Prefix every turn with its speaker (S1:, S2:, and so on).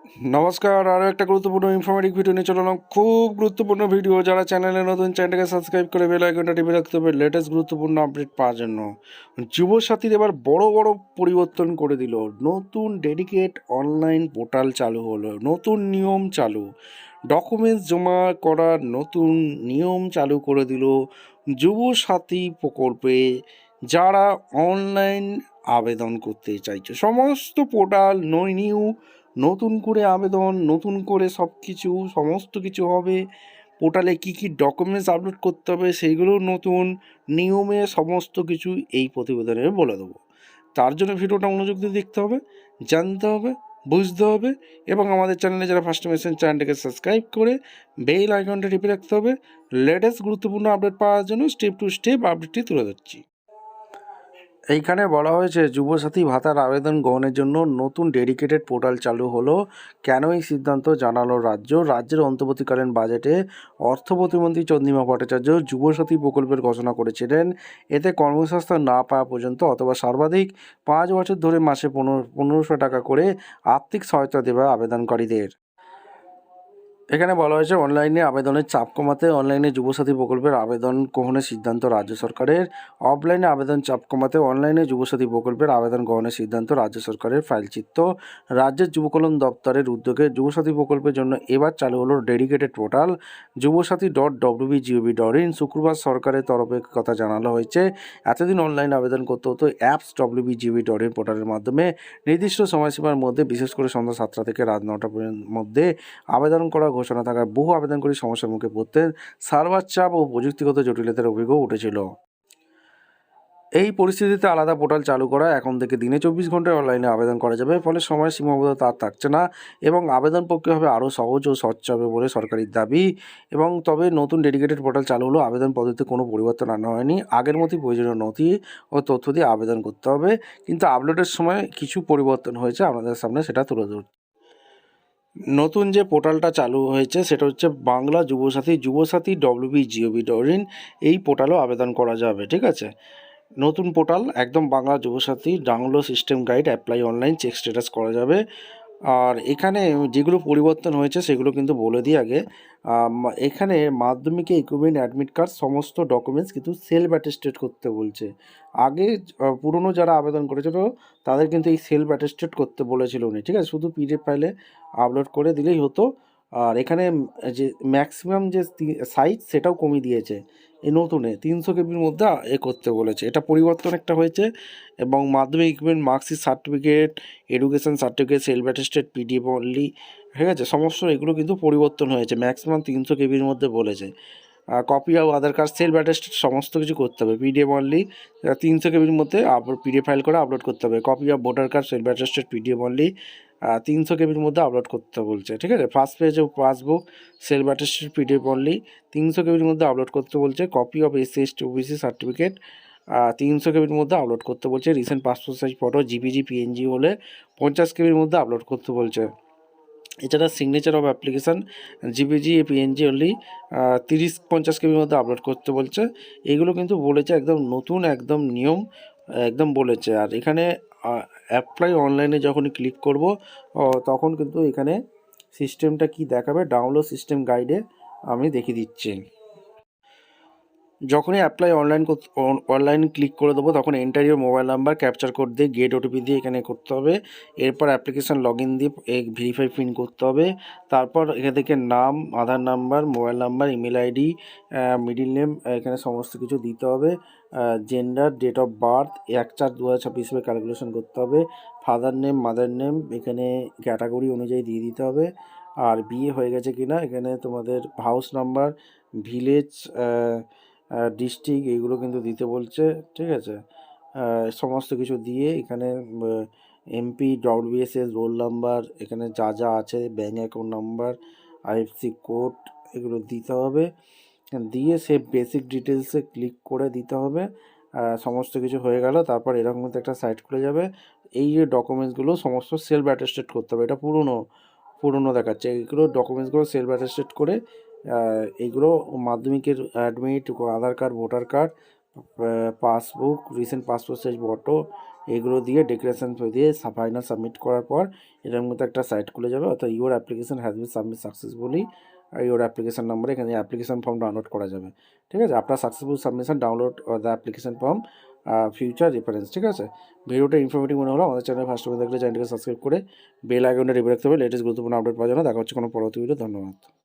S1: নমস্কার, আরও একটা গুরুত্বপূর্ণ ইনফরমেটিভ ভিডিও নিয়ে চলে এলাম। খুব গুরুত্বপূর্ণ ভিডিও। যারা চ্যানেলে নতুন, চ্যানেলটাকে সাবস্ক্রাইব করে বেল আইকনটা টিপে রাখতে হবে লেটেস্ট গুরুত্বপূর্ণ আপডেট পাওয়ার জন্য। যুবসাথীর এবার বড় বড় পরিবর্তন করে দিল। নতুন ডেডিকেট অনলাইন পোর্টাল চালু হলো, নতুন নিয়ম চালু, ডকুমেন্টস জমা করার নতুন নিয়ম চালু করে দিল যুবসাথী প্রকল্পে। যারা অনলাইন আবেদন করতে চাইছে, সমস্ত পোর্টাল নিউ, নতুন করে আবেদন, নতুন করে সব কিছু সমস্ত কিছু হবে। পোর্টালে কী কী ডকুমেন্টস আপলোড করতে হবে সেইগুলোও নতুন নিয়মে সমস্ত কিছু এই প্রতিবেদনে বলে দেবো। তার জন্য ভিডিওটা মনোযোগ দিয়ে দেখতে হবে, জানতে হবে, বুঝতে হবে এবং আমাদের চ্যানেলে যারা ফার্স্ট টাইম এসেছেন চ্যানেলটাকে সাবস্ক্রাইব করে বেল আইকনটা টিপে রাখতে হবে লেটেস্ট গুরুত্বপূর্ণ আপডেট পাওয়ার জন্য। স্টেপ টু স্টেপ আপডেটটি তুলে ধরছি। এইখানে বলা হয়েছে যুবসাথী ভাতার আবেদন গ্রহণের জন্য নতুন ডেডিকেটেড পোর্টাল চালু হলো। কেন এই সিদ্ধান্ত জানালো রাজ্যের অন্তর্বর্তীকালীন বাজেটে অর্থ প্রতিমন্ত্রী চন্দ্রিমা ভট্টাচার্য যুবসাথী প্রকল্পের ঘোষণা করেছিলেন। এতে কর্মসংস্থান না পাওয়া পর্যন্ত অথবা সর্বাধিক 5 বছর ধরে মাসে 1500 টাকা করে আর্থিক সহায়তা দেবে আবেদনকারীদের। এখানে বলা হয়েছে অনলাইনে আবেদনের চাপ কমাতে অনলাইনে যুবসাথী প্রকল্পের আবেদন গ্রহণের সিদ্ধান্ত রাজ্য সরকারের। অফলাইনে আবেদন চাপ কমাতে অনলাইনে যুবসাথী প্রকল্পের আবেদন গ্রহণের সিদ্ধান্ত রাজ্য সরকারের। ফাইলচিত্র রাজ্যের যুব কল্যাণ দপ্তরের উদ্যোগে যুবসাথী প্রকল্পের জন্য এবার চালু হলো ডেডিকেটেড পোর্টাল যুবসাথী.wbgov.in। শুক্রবার সরকারের তরফে কথা জানানো হয়েছে। এতদিন অনলাইন আবেদন করতে হতো অ্যাপস wbgov.in পোর্টালের মাধ্যমে। নির্দিষ্ট সময়সীমার মধ্যে, বিশেষ করে সন্ধ্যা 7টা থেকে রাত 9টা মধ্যে আবেদন করা ঘোষণা থাকায় বহু আবেদনকারী সমস্যার মুখে পড়তেন। সার্ভার চাপ ও প্রযুক্তিগত জটিলতার অভিযোগ উঠেছিল। এই পরিস্থিতিতে আলাদা পোর্টাল চালু করা এখন থেকে দিনে 24 ঘন্টায় অনলাইনে আবেদন করা যাবে। ফলে সময় সীমাবদ্ধতা আর থাকছে না এবং আবেদন প্রক্রিয়া হবে আরও সহজ ও স্বচ্ছ হবে বলে সরকারের দাবি। এবং তবে নতুন ডেডিকেটেড পোর্টাল চালু হলো, আবেদন পদ্ধতিতে কোনো পরিবর্তন আনা হয়নি। আগের মতোই প্রয়োজনীয় নথি ও তথ্য দিয়ে আবেদন করতে হবে, কিন্তু আপলোডের সময় কিছু পরিবর্তন হয়েছে, আপনাদের সামনে সেটা তুলে ধরছি। নতুন যে পোর্টালটা চালু হয়েছে সেটা হচ্ছে বাংলা যুবসাথী wbgov.in। এই পোর্টালেও আবেদন করা যাবে, ঠিক আছে। নতুন পোর্টাল একদম Bangla Yuvasathi download system guide apply online check status করা যাবে। আর এখানে যেগুলো পরিবর্তন হয়েছে সেগুলো কিন্তু বলে দিই আগে। এখানে মাধ্যমিকে ইকুইপমেন্ট অ্যাডমিট কার্ড সমস্ত ডকুমেন্টস কিন্তু সেলফ অ্যাটেস্টেড করতে বলছে। আগে পুরনো যারা আবেদন করেছিল তাদের কিন্তু এই সেলফ অ্যাটেস্টেড করতে বলেছিল উনি, ঠিক আছে। শুধু পিডিএফ ফাইলে আপলোড করে দিলেই হতো। আর এখানে যে ম্যাক্সিমাম যে সাইজ সেটাও কমিয়ে দিয়েছে। এই নতুনে 300 কেবির মধ্যে করতে বলেছে, এটা পরিবর্তন একটা হয়েছে। এবং মাধ্যমিক equipment marksheet certificate, education certificate, self attested PDF only, ঠিক আছে, সমস্ত এগুলো কিন্তু পরিবর্তন হয়েছে। ম্যাক্সিমাম 300 কেবির মধ্যে বলেছে। Copy of Aadhaar card, self attested সমস্ত কিছু করতে হবে। পিডিএফ অনলি 300 কেবির মধ্যে পিডিএফ ফাইল করে আপলোড করতে হবে। Copy of voter card, self attested PDF only 300 কেবির মধ্যে আপলোড করতে বলছে, ঠিক আছে। First page of passbook, self attested PDF only 300 কেবির মধ্যে আপলোড করতে বলছে। Copy of SC/ST OBC certificate 300 কেবির মধ্যে আপলোড করতে বলছে। Recent passport size photo GPG PNG হলে 50 কেবির মধ্যে আপলোড করতে বলছে। এছাড়া signature of application GPG PNG only 30-50 কেবির মধ্যে আপলোড করতে বলছে। এগুলো কিন্তু বলেছে একদম নতুন একদম নিয়ম একদম বলেছে। আর এখানে অ্যাপ্লাই অনলাইনে যখনই ক্লিক করব তখন কিন্তু এখানে সিস্টেমটা কি দেখাবে ডাউনলোড সিস্টেম গাইডে আমি দেখিয়ে দিচ্ছি। যখনই অ্যাপ্লাই অনলাইন ক্লিক করে দেবো তখন enter your mobile number captcha code দিয়ে গেট ওটিপি দিয়ে এখানে করতে হবে। এরপর অ্যাপ্লিকেশান লগ ইন দিয়ে ভেরিফাই পিন করতে হবে। তারপর এখান থেকে নাম, Aadhaar number, mobile number, email ID, middle name এখানে সমস্ত কিছু দিতে হবে। জেন্ডার, ডেট অফ বার্থ 1/4/2026 হিসেবে ক্যালকুলেশন করতে হবে। ফাদার নেম, মাদার নেম এখানে ক্যাটাগরি অনুযায়ী দিয়ে দিতে হবে। আর বিয়ে হয়ে গেছে কিনা এখানে তোমাদের হাউস নাম্বার, ভিলেজ, ডিস্ট্রিক্ট এগুলো কিন্তু দিতে বলছে, ঠিক আছে। সমস্ত কিছু দিয়ে এখানে এমপি, ডব্লিউবিএসএস, রোল নাম্বার, এখানে যা যা আছে, bank account number, IFC code এগুলো দিতে হবে। দিয়ে সে বেসিক ডিটেলসে ক্লিক করে দিতে হবে। সমস্ত কিছু হয়ে গেল। তারপর এরকম মধ্যে একটা সাইট খুলে যাবে। এই যে ডকুমেন্টসগুলো সমস্ত সেলফ অ্যাটেস্টেড করতে হবে। এটা পুরনো দেখাচ্ছে। এইগুলো ডকুমেন্টসগুলো সেলফ অ্যাটেস্টেড করে এইগুলো মাধ্যমিকের admit, Aadhaar card, voter card, passbook, recent passport size photo, এগুলো দিয়ে ডেক্লারেশন দিয়ে ফাইনাল সাবমিট করার পর এটার মধ্যে একটা সাইট খুলে যাবে, অর্থাৎ your application has been submit successfully. Your application নাম্বারে এখানে অ্যাপ্লিকেশন ফর্ম ডাউনলোড করা যাবে। ঠিক আছে, আপনার successful submission download the application form future reference. ঠিক আছে, ভিডিওটা ইনফরমেটিভ মনে হলো আমাদের চ্যানেল ফার্স্ট টাইম দেখলে চ্যানেলটিকে সাবস্ক্রাইব করে বেল আইকনটা টিপে রাখতে হবে লেটেস্ট গুরুত্বপূর্ণ আপডেট পাওয়ার জন্য। দেখা হচ্ছে কোনো পরবর্তী ভিডিও। ধন্যবাদ।